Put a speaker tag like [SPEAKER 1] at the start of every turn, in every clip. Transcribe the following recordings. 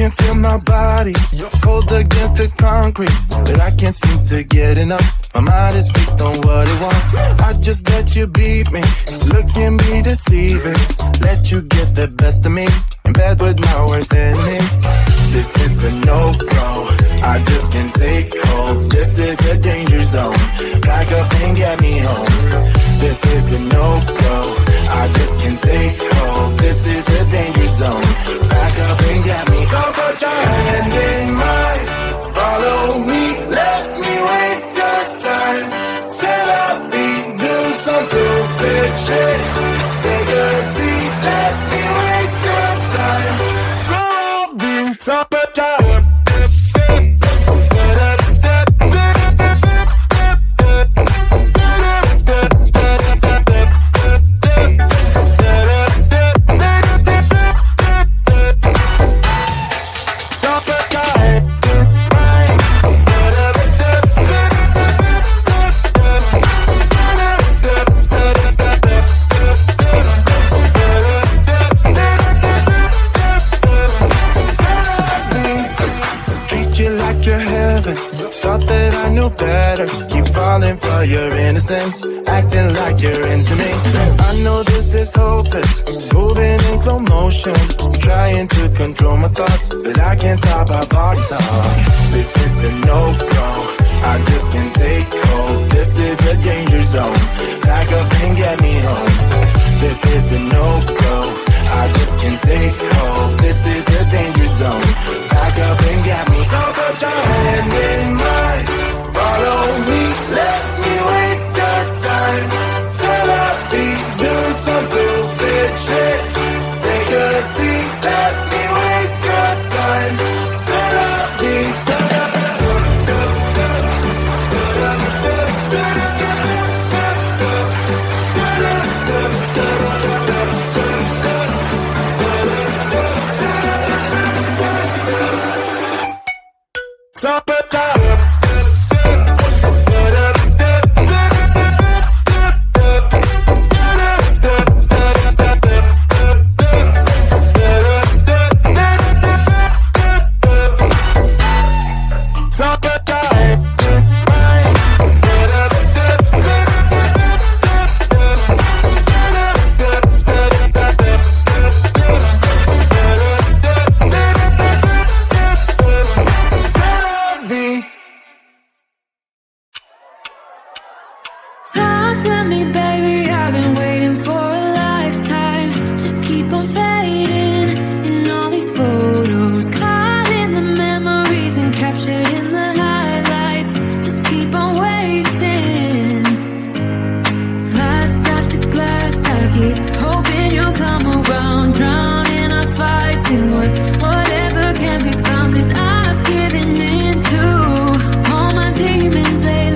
[SPEAKER 1] can feel my body cold against the concrete, but I can't seem to get enough. My mind is fixed on what it wants. I just let you beat me, look at me deceiving. Let you get the best of me, in bed with my worst enemy. This is a no-go, I just can't take hold. This is a danger zone, back up and get me home. This is a no-go, I just can't take hold. This is a danger zone, back up and get me home. So put your hand in mine, follow me, let me waste your time. Set up feet, do some stupid shit. Take a seat, let me waste your time. So put your for your innocence, acting like you're into me. I know this is hopeless, moving in slow motion, trying to control my thoughts, but I can't stop our body talk. This is a no-go, I just can't take hold. This is a danger zone, back up and get me home. This is a no-go, I just can't take hold. This is a danger zone, back up and get me home. So put your hand in mine, follow me, let me waste your time. Set up feet, do some stupid shit. Take a seat, let me waste your time. Set up feet. Stop it,
[SPEAKER 2] Tell me, baby, I've been waiting for a lifetime. Just keep on fading in all these photos, caught in the memories and captured in the highlights. Just keep on wasting. Glass after glass, I keep hoping you'll come around. Drowning our fights in whatever can be found. 'Cause I've given in to all my demons lately.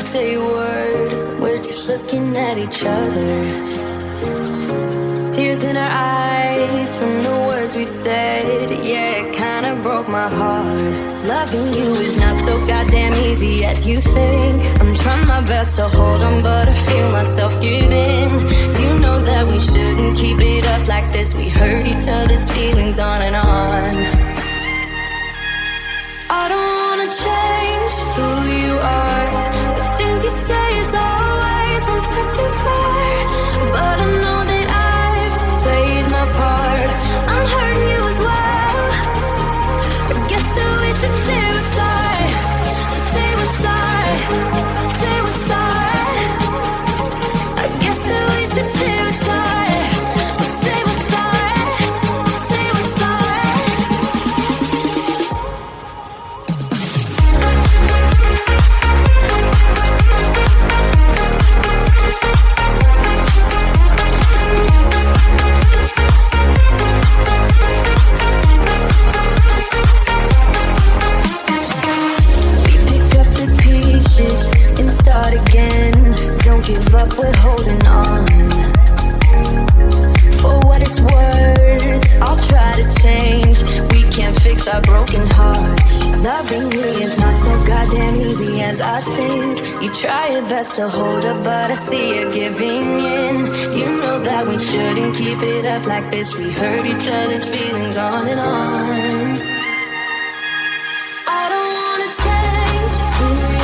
[SPEAKER 2] say a word, we're just looking at each other. Tears in our eyes from the words we said. Yeah, it kinda broke my heart. Loving you is not so goddamn easy as you think. I'm trying my best to hold on, but I feel myself give in. You know that we shouldn't keep it up like this. We hurt each other's feelings on and on. I don't wanna change who you are. The things you say is always one step too far. But I know that played my part. I'm hurting you as well. I guess that we should say we're sorry. Say we're sorry. Say we're sorry. I guess that we should say we're sorry. Say we're sorry. Say we're sorry. And start again. Don't give up, we're holding on. For what it's worth, I'll try to change. We can't fix our broken hearts. Loving me is not so goddamn easy as I think. You try your best to hold up, but I see you giving in. You know that we shouldn't keep it up like this. We hurt each other's feelings on and on. I don't wanna change who